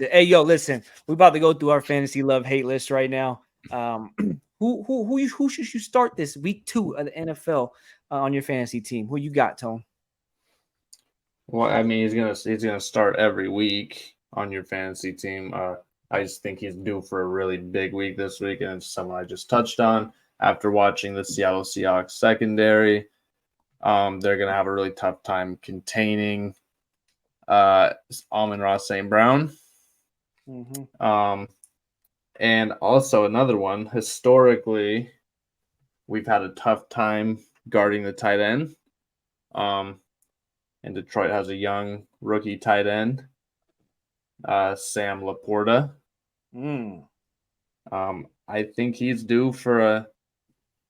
Hey, yo, listen, we're about to go through our fantasy love hate list right now. Who should you start this week 2 of the NFL on your fantasy team? Who you got, Tone? Well, I mean, he's gonna start every week on your fantasy team. I just think he's due for a really big week this week, and it's someone I just touched on after watching the Seattle Seahawks secondary. They're gonna have a really tough time containing Amon Ross St. Brown. Mm-hmm. Um, and also another one. Historically, we've had a tough time guarding the tight end. Um, and Detroit has a young rookie tight end, Sam Laporta. Mm. I think he's due for a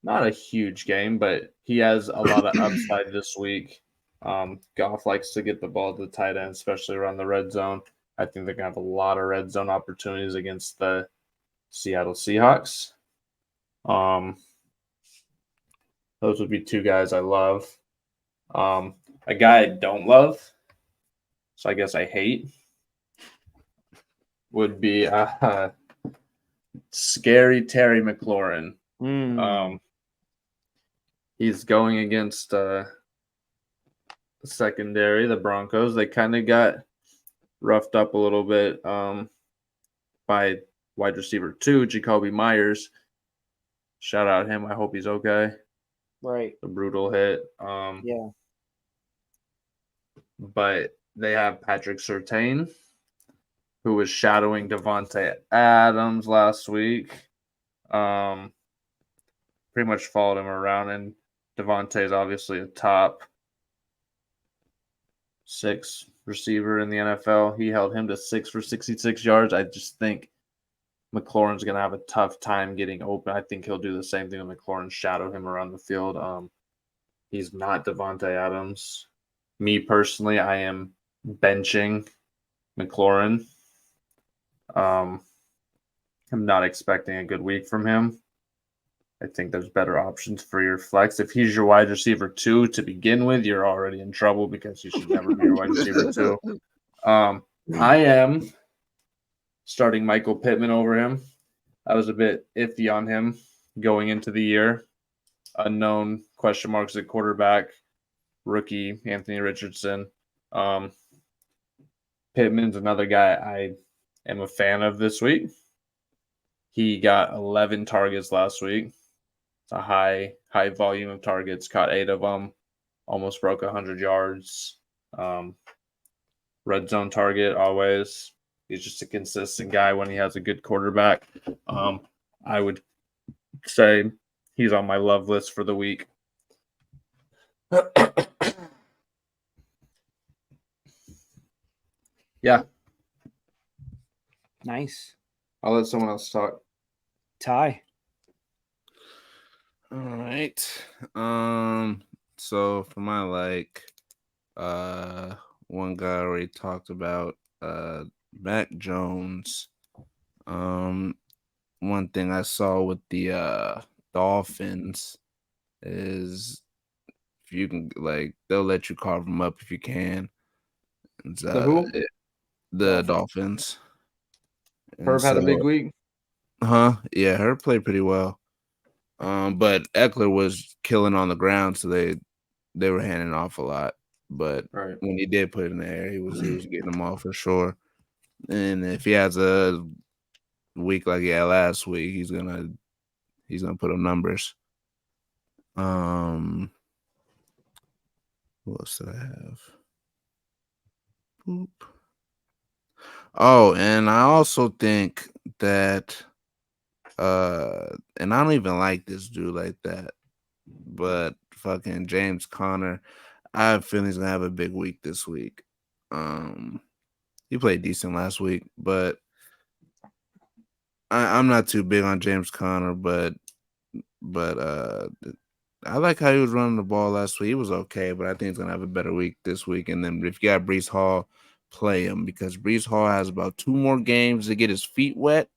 not a huge game, but he has a lot of upside this week. Goff likes to get the ball to the tight end, especially around the red zone. I think they're gonna have a lot of red zone opportunities against the Seattle Seahawks. Um, those would be two guys I love. A guy I don't love, so I guess I hate, would be scary Terry McLaurin. Mm. Um, he's going against the secondary, the Broncos. They kind of got roughed up a little bit by wide receiver 2, Jacoby Myers. Shout out him. I hope he's okay. Right. A brutal hit. Yeah. But they have Patrick Surtain, who was shadowing Devontae Adams last week. Um, pretty much followed him around, and Devontae is obviously a top 6 receiver in the NFL. He held him to 6 for 66 yards. I just think McLaurin's going to have a tough time getting open. I think he'll do the same thing with McLaurin, shadow him around the field. He's not Devontae Adams. Me personally, I am benching McLaurin. Um, I'm not expecting a good week from him. I think there's better options for your flex. If he's your wide receiver 2 to begin with, you're already in trouble because he should never be your wide receiver 2. I am starting Michael Pittman over him. I was a bit iffy on him going into the year. Unknown question marks at quarterback, rookie Anthony Richardson. Um, Pittman's another guy I am a fan of this week. He got 11 targets last week. It's a high volume of targets. Caught 8 of them. Almost broke 100 yards. Red zone target always. He's just a consistent guy when he has a good quarterback. I would say he's on my love list for the week. Yeah, Nice. I'll let someone else talk. Ty. All right. So for my uh one guy I already talked about, Mac Jones. Um One thing I saw with the Dolphins is if you can they'll let you carve them up if you can. It's, The who? the Dolphins. And Herb had a big so, week. yeah, her played pretty well. But Eckler was killing on the ground, so they were handing off a lot. But Right. when he did put it in the air, he was getting them off for sure. And if he has a week like he had last week, he's gonna put up numbers. Um, what else did I have? Boop. Oh, and I also think that and I don't even like this dude like that, but fucking James Conner, I have a feeling he's gonna have a big week this week. He played decent last week, but I'm not too big on James Conner, but I like how he was running the ball last week. He was okay, but I think he's gonna have a better week this week. And then if you got Brees Hall, play him because Brees Hall has about 2 more games to get his feet wet,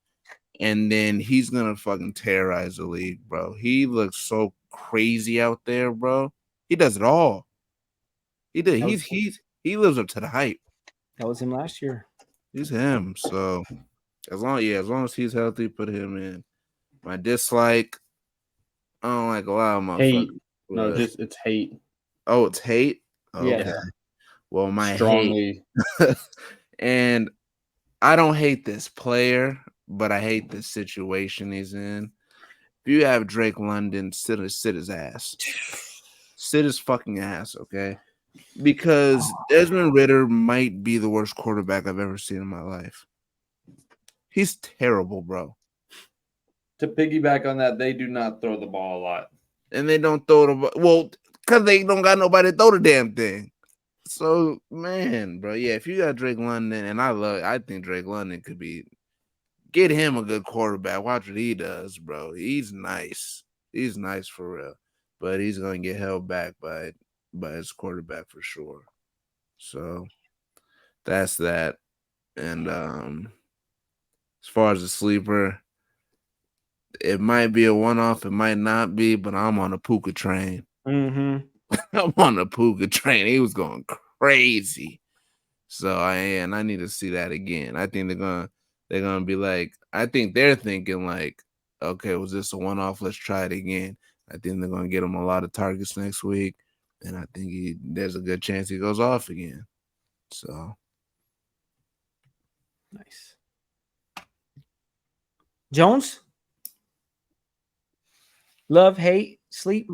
and then he's gonna fucking terrorize the league, bro. He looks so crazy out there, bro. He does it all. He did. That was He lives up to the hype. that was him last year. He's him. So as long as he's healthy, put him in. My dislike, I don't like a lot of Hate. motherfuckers. No, but- just it's hate. oh, it's hate. Okay. Yeah. Well, my Strongly. hate, and I don't hate this player, but I hate the situation he's in. If you have Drake London, sit his ass. Sit his fucking ass, okay? Because Desmond Ridder might be the worst quarterback I've ever seen in my life. He's terrible, bro. To piggyback on that, they do not throw the ball a lot. And they don't throw the ball. Well, because they don't got nobody to throw the damn thing. So, man, bro, yeah, if you got Drake London, and I think Drake London could be, get him a good quarterback. Watch what he does, bro. He's nice. He's nice for real. But he's going to get held back by his quarterback for sure. So, that's that. And as far as a sleeper, it might be a one-off, it might not be, but I'm on a Puka train. Mm-hmm. I'm on a Puka train. He was going crazy. So I need to see that again. I think they're gonna be like, I think they're thinking like, okay, was this a one-off? Let's try it again. I think they're gonna get him a lot of targets next week, and I think there's a good chance he goes off again. So Nice. Jones? Love, hate, sleep?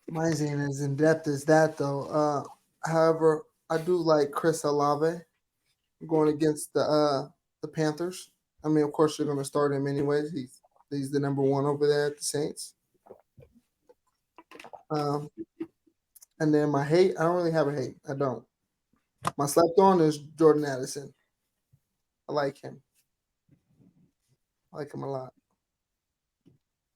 Mine ain't as in depth as that though. However, I do like Chris Olave going against the Panthers. I mean, of course, you're going to start him anyways. He's the number one over there at the Saints. And then my hate, I don't really have a hate. I don't. My slept on is Jordan Addison. I like him. I like him a lot.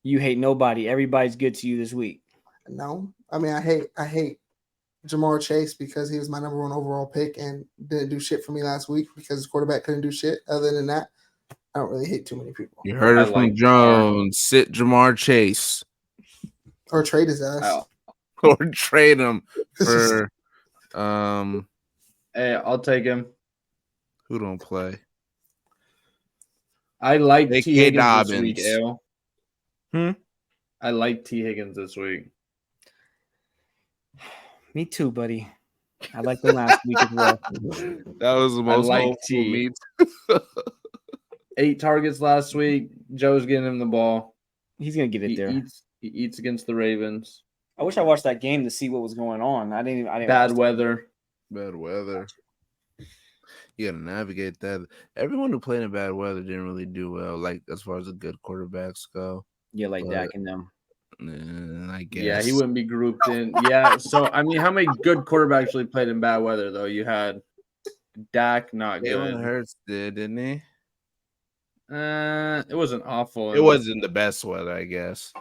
You hate nobody. Everybody's good to you this week. No, I mean I hate Jamar Chase because he was my number one overall pick and didn't do shit for me last week because his quarterback couldn't do shit. Other than that, I don't really hate too many people. you heard I it from like Jones. Sit Jamar Chase Or trade his ass. Oh. or trade him for Hey, I'll take him. who don't play. I like J.K. T. Higgins Dobbins. this week, Al. Hmm? I like T. Higgins this week. Me too, buddy. I liked him last week as well. That was the most like hopeful T. meet. 8 targets last week. Joe's getting him the ball. He's gonna get it there. He eats against the Ravens. I wish I watched that game to see what was going on. I didn't Bad watch weather. Bad weather. You gotta navigate that. Everyone who played in bad weather didn't really do well, like as far as the good quarterbacks go. Yeah, like But- Dak and them. I guess. Yeah, he wouldn't be grouped in. Yeah, so I mean, how many good quarterbacks actually played in bad weather though? You had Dak, not Jalen good. Hurts did, didn't he? It wasn't awful. It wasn't the best weather, I guess.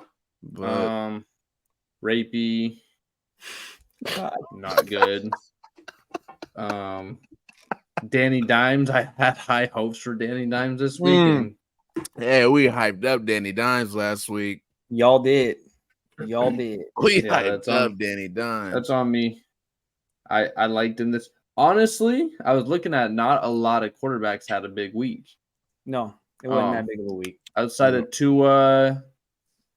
But Rapey, God. not good. Danny Dimes, I had high hopes for Danny Dimes this week. And yeah, we hyped up Danny Dimes last week. Y'all did. Y'all did. We Yeah, hyped that's up on- Danny Dimes. that's on me. I liked him this. Honestly, I was looking at not a lot of quarterbacks had a big week. No, it wasn't Oh. that big of a week. Outside of Tua,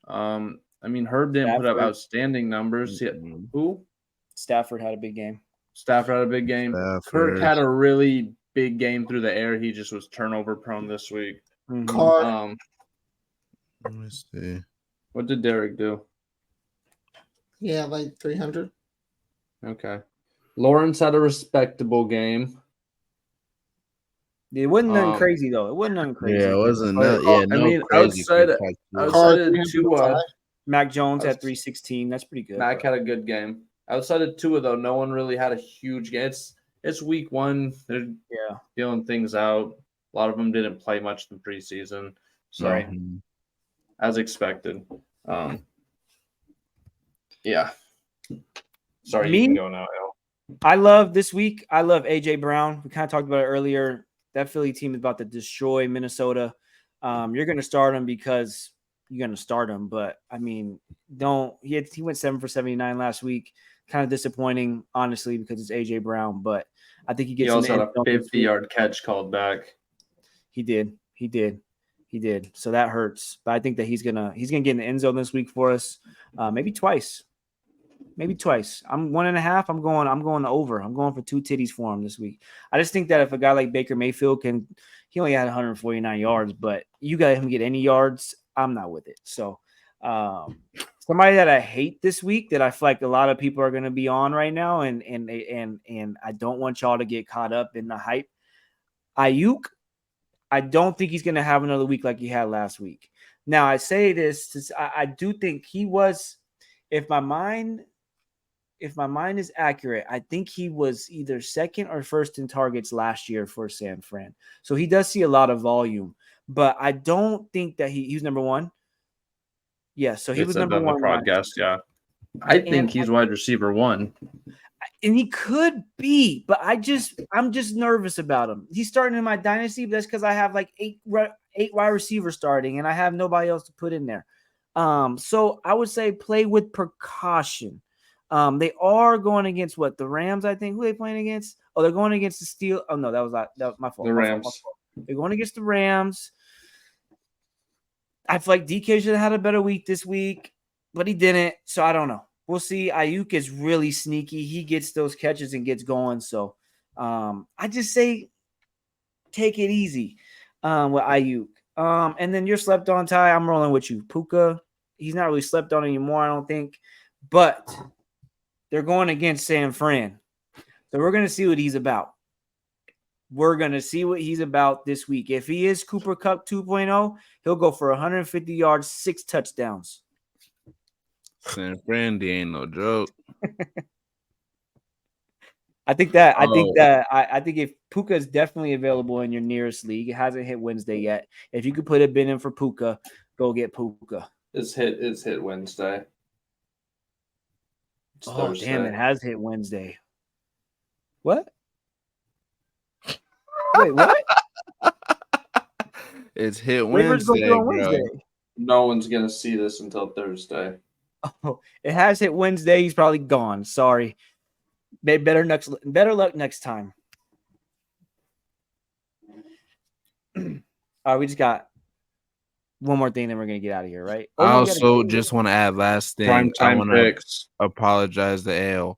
I mean Herb didn't put up Stafford. outstanding numbers. Who? Stafford had a big game. Stafford had a big game. Kirk Stafford. had a really big game through the air. He just was turnover prone this week. Mhm. Carr, Let me see. What did Derek do? yeah, like 300. Okay. Lawrence had a respectable game. It wasn't nothing Um, crazy though. It wasn't nothing crazy. Yeah, it wasn't. But, No, yeah, I no mean, crazy outside Kirk of- Cousins. outside of 305. Tua, Mac Jones That's- had 316. That's pretty good. Mac bro. had a good game. Outside of Tua, though, no one really had a huge game. It's week one. They're Yeah. feeling things out. A lot of them didn't play much in preseason. So, Right. Mhm. as expected. Yeah. Sorry, Me? you can go now, Al. I love this week. I love AJ Brown. We kind of talked about it earlier. That Philly team is about to destroy Minnesota. You're going to start him because you're going to start him. But I mean, don't he went 7 for 79 last week. Kind of disappointing, honestly, because it's AJ Brown. But I think he He gets. also in had the a end zone this week. 50-yard catch called back. He did. So that hurts. But I think that he's gonna get in the end zone this week for us. Maybe twice. I'm 1.5. I'm going over. I'm going for 2 titties for him this week. I just think that if a guy like Baker Mayfield he only had 149 yards, but you got him get any yards, I'm not with it. So somebody that I hate this week that I feel like a lot of people are going to be on right now, and I don't want y'all to get caught up in the hype. Ayuk, I don't think he's going to have another week like he had last week. Now I say this, I do think he was, if my mind is accurate, I think he was either second or first in targets last year for San Fran. So he does see a lot of volume, but I don't think that he was number one. Yeah, so he was number one. Broadcast, yeah. I think he's wide receiver 1. And he could be, but I'm just nervous about him. He's starting in my dynasty, but that's because I have like eight wide receivers starting, and I have nobody else to put in there. So I would say play with precaution. They are going against the Rams, I think. Who are they playing against? Oh, they're going against the Steelers. Oh, no, that was my fault. The Rams. They're going against the Rams. I feel like DK should have had a better week this week, but he didn't. So I don't know. We'll see. Ayuk is really sneaky. He gets those catches and gets going. So I just say take it easy with Ayuk. And then you're slept on, Ty. I'm rolling with you. Puka, he's not really slept on anymore, I don't think. But they're going against San Fran. So we're going to see what he's about. We're going to see what he's about this week. If he is Cooper Kupp 2.0, he'll go for 150 yards, 6 touchdowns. San Fran ain't no joke. I think if Puka is definitely available in your nearest league, it hasn't hit Wednesday yet. If you could put a bid in for Puka, go get Puka. It's hit Wednesday. It's Thursday. Damn, it has hit Wednesday. What? Wait, what? It's hit Waivers go Wednesday, through on bro. Wednesday. No one's gonna see this until Thursday. Oh, it has hit Wednesday. He's probably gone. Sorry. Better luck next time. All right, we just got one more thing, then we're gonna get out of here, right? I also just want to add last thing. Prime I time want to picks. apologize to Ale.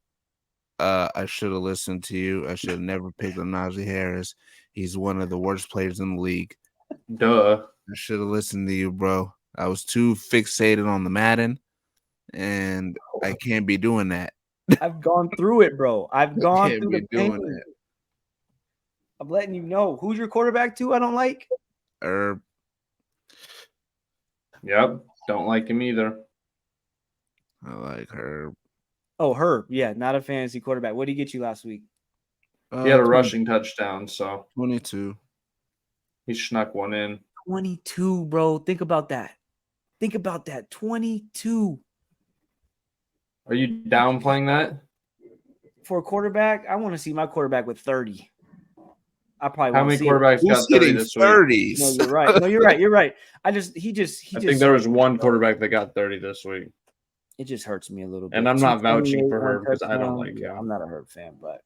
I should have listened to you. I should have never picked up Najee Harris. He's one of the worst players in the league. Duh. I should have listened to you, bro. I was too fixated on the Madden, and I can't be doing that. I've gone through it, bro. I've gone through the pain. that. I'm letting you know. Who's your quarterback too? I don't like. Herb. Yep. Don't like him either. I like Herb. Oh, Herb. Yeah, not a fantasy quarterback. What did he get you last week? He had a rushing touchdown, so 22. he snuck one in. 22, bro. Think about that. 22. Are you downplaying that? For a quarterback, I want to see my quarterback with 30. I probably How won't many see it. quarterbacks got Who's 30 hitting this week? 30s? No, you're right. You're right. I think there was one quarterback that got 30 this week. It just hurts me a little bit. And I'm not vouching 228, for one Herb because I don't touchdown. like Yeah, him. I'm not a Herb fan, but